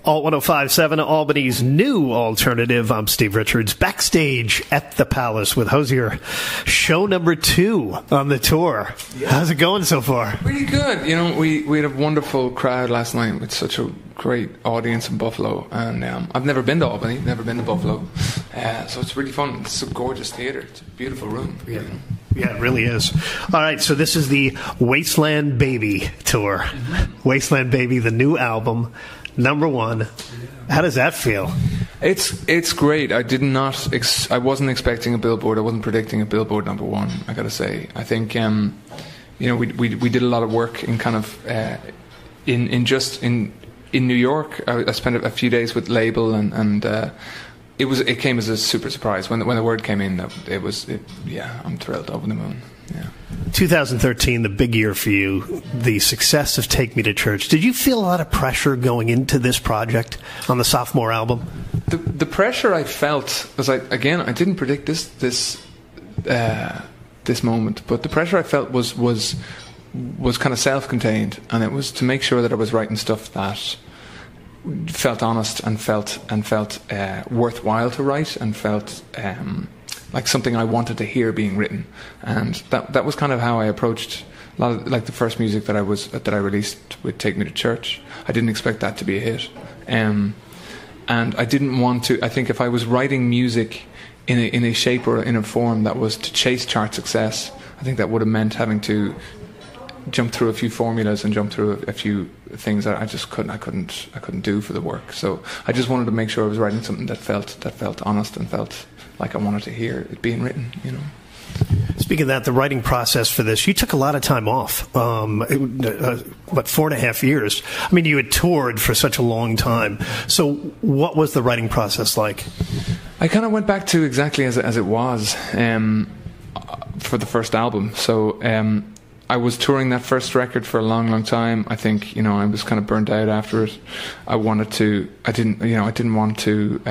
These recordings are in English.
Alt 105.7, Albany's new alternative. I'm Steve Richards, backstage at the Palace with Hozier. Show number 2 on the tour. Yeah. How's it going so far? Pretty good. You know, we had a wonderful crowd last night with such a great audience in Buffalo. And I've never been to Albany, never been to Buffalo. So it's really fun. It's a gorgeous theatre. It's a beautiful room. Yeah. Yeah, it really is. All right, so this is the Wasteland Baby tour. Mm-hmm. Wasteland Baby, the new album, number 1. How does that feel? It's great. I wasn't expecting a Billboard. I wasn't predicting a Billboard number 1. I got to say. I think you know, we did a lot of work in kind of in New York. I spent a few days with label and. It came as a super surprise when the word came in. I'm thrilled, over the moon. Yeah. 2013, the big year for you, the success of Take Me to Church. Did you feel a lot of pressure going into this project on the sophomore album? The pressure I felt was I didn't predict this moment, but the pressure I felt was kind of self-contained, and it was to make sure that I was writing stuff that felt honest and felt worthwhile to write, and felt like something I wanted to hear being written. And that was kind of how I approached a lot of, like, the first music that I released with Take Me to Church. I didn't expect that to be a hit, and I didn't want to. I think if I was writing music in a shape or in a form that was to chase chart success, I think that would have meant having to jump through a few formulas and jump through a few things that I just couldn't do for the work. So I just wanted to make sure I was writing something that felt honest and felt like I wanted to hear it being written, you know. Speaking of that, the writing process for this, you took a lot of time off. 4.5 years? I mean, you had toured for such a long time. So what was the writing process like? I kind of went back to exactly as it was for the first album. So I was touring that first record for a long, long time. I think, you know, I was kind of burnt out after it. I didn't want to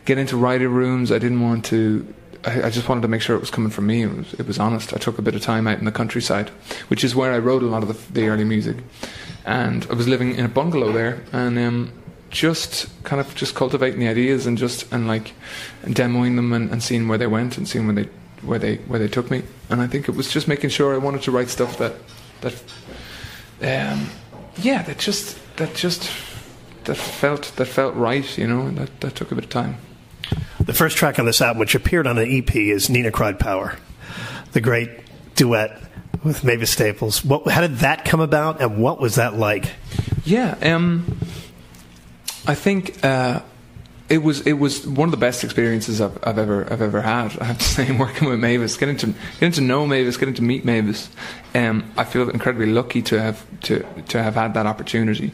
get into writer rooms. I just wanted to make sure it was coming from me. It was honest. I took a bit of time out in the countryside, which is where I wrote a lot of the early music. And I was living in a bungalow there, and just cultivating the ideas and demoing them and seeing where they went and seeing where they took me. And I think it was just making sure I wanted to write stuff that felt right, you know. And that took a bit of time. The first track on this album, which appeared on an EP, is Nina Cried Power, the great duet with Mavis Staples. How did that come about, and what was that like? Yeah, I think it was one of the best experiences I've ever had. I have to say, working with Mavis, getting to know Mavis, getting to meet Mavis. I feel incredibly lucky to have had that opportunity.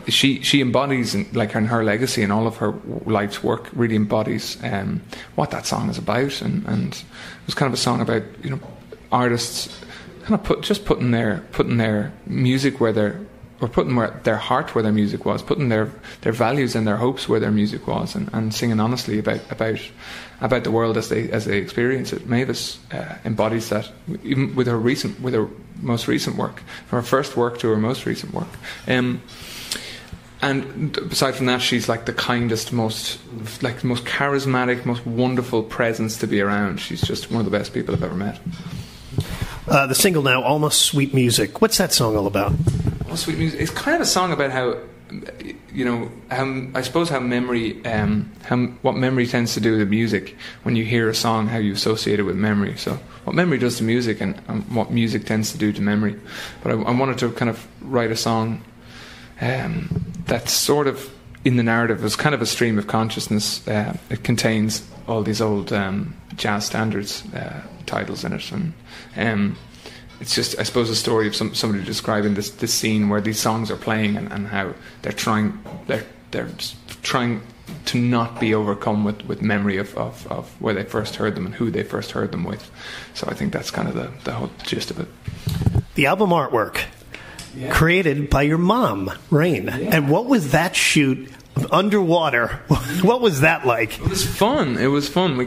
She embodies, like, her legacy and all of her life's work really embodies what that song is about, and it was kind of a song about, you know, artists kind of putting their music putting their heart where their music was, putting their values and their hopes where their music was, and singing honestly about the world as they experience it. Mavis embodies that, even with her most recent work, from her first work to her most recent work. And aside from that, she's like the kindest, most charismatic, most wonderful presence to be around. She's just one of the best people I've ever met. The single now, Almost Sweet Music. What's that song all about? Almost Sweet Music. It's kind of a song about how, you know, how memory, what memory tends to do to music. When you hear a song, how you associate it with memory. So what memory does to music, and what music tends to do to memory. But I wanted to kind of write a song that's sort of in the narrative as kind of a stream of consciousness. It contains all these old jazz standards titles in it, and it's just, I suppose, a story of somebody describing this scene where these songs are playing, and how they're trying to not be overcome with memory of where they first heard them and who they first heard them with. So I think that's kind of the whole gist of it. The album artwork. Yeah. Created by your mom, Rain. Yeah. And what was that shoot underwater? What was that like? It was fun. We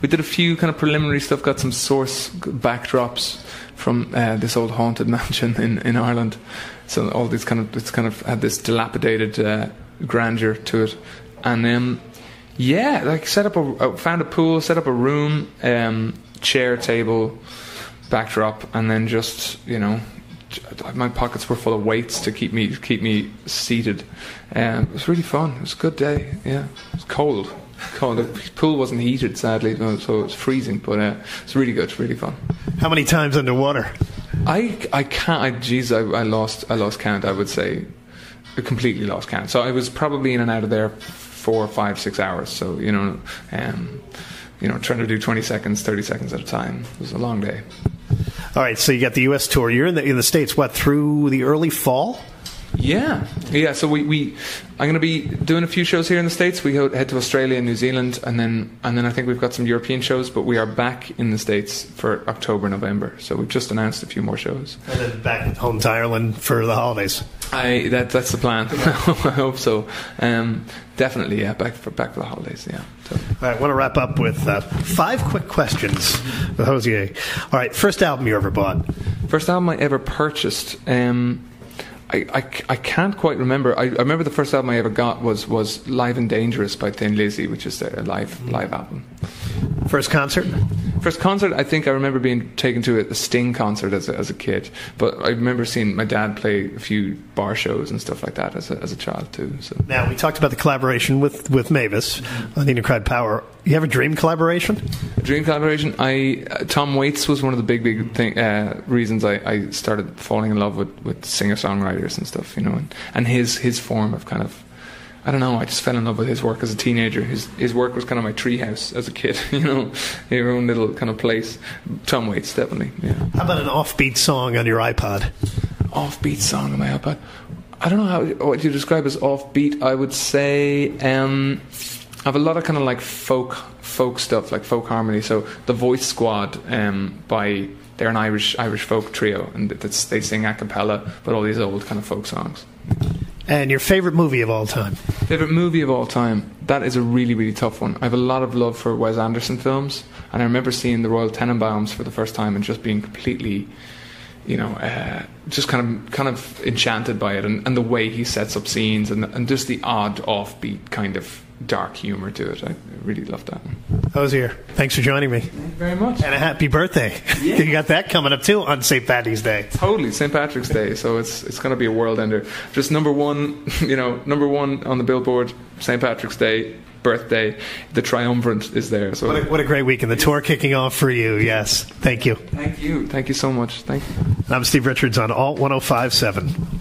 did a few kind of preliminary stuff, got some source backdrops from this old haunted mansion in Ireland. So all these it's kind of had this dilapidated grandeur to it. And yeah, like found a pool, set up a room, chair, table, backdrop, and then just, you know, my pockets were full of weights to keep me seated. It was really fun. It was a good day. Yeah, it was cold. The pool wasn't heated, sadly, so it was freezing. But it's really good, really fun. How many times underwater? I can't. I lost count. I would say, I completely lost count. So I was probably in and out of there 4, 5, 6 hours. So you know, trying to do 20 seconds, 30 seconds at a time. It was a long day. All right, so you got the U.S. tour. You're in the States. What, through the early fall? Yeah. So I'm going to be doing a few shows here in the States. We head to Australia and New Zealand, and then I think we've got some European shows. But we are back in the States for October, November. So we've just announced a few more shows. And then back home to Ireland for the holidays. That's the plan. I hope so. Definitely, yeah. Back for the holidays. Yeah. So. All right, I want to wrap up with 5 quick questions with Hozier. All right, first album you ever bought? First album I ever purchased. I can't quite remember. I remember the first album I ever got was Live and Dangerous by Thin Lizzy, which is a live album. First concert? First concert, I think I remember being taken to a Sting concert as a kid. But I remember seeing my dad play a few bar shows and stuff like that as a child too. So. Now, we talked about the collaboration with Mavis on Nina Cried Power. You have a dream collaboration? A dream collaboration? Tom Waits was one of the big reasons I started falling in love with singer-songwriters and stuff, you know, and his form of kind of, I don't know, I just fell in love with his work as a teenager. His work was kind of my treehouse as a kid, you know, your own little kind of place. Tom Waits, definitely, yeah. How about an offbeat song on your iPod? Offbeat song on my iPod? I don't know what you describe as offbeat. I would say I have a lot of kind of like folk stuff, like folk harmony. So the Voice Squad, they're an Irish folk trio, and they sing a cappella, but all these old kind of folk songs. And your favorite movie of all time? Favorite movie of all time? That is a really, really tough one. I have a lot of love for Wes Anderson films, and I remember seeing The Royal Tenenbaums for the first time and just being completely, you know, just kind of enchanted by it, and the way he sets up scenes, and just the odd offbeat kind of dark humour to it. I really loved that one. Hozier, thanks for joining me. Thank you very much. And a happy birthday. Yeah. You got that coming up too on St. Patrick's Day. Totally, St. Patrick's Day. So it's going to be a world ender. Just number one on the Billboard, St. Patrick's Day, birthday. The triumvirate is there. So what a great weekend. The tour kicking off for you. Yes. Thank you. Thank you. Thank you so much. Thank you. I'm Steve Richards on Alt 105.7.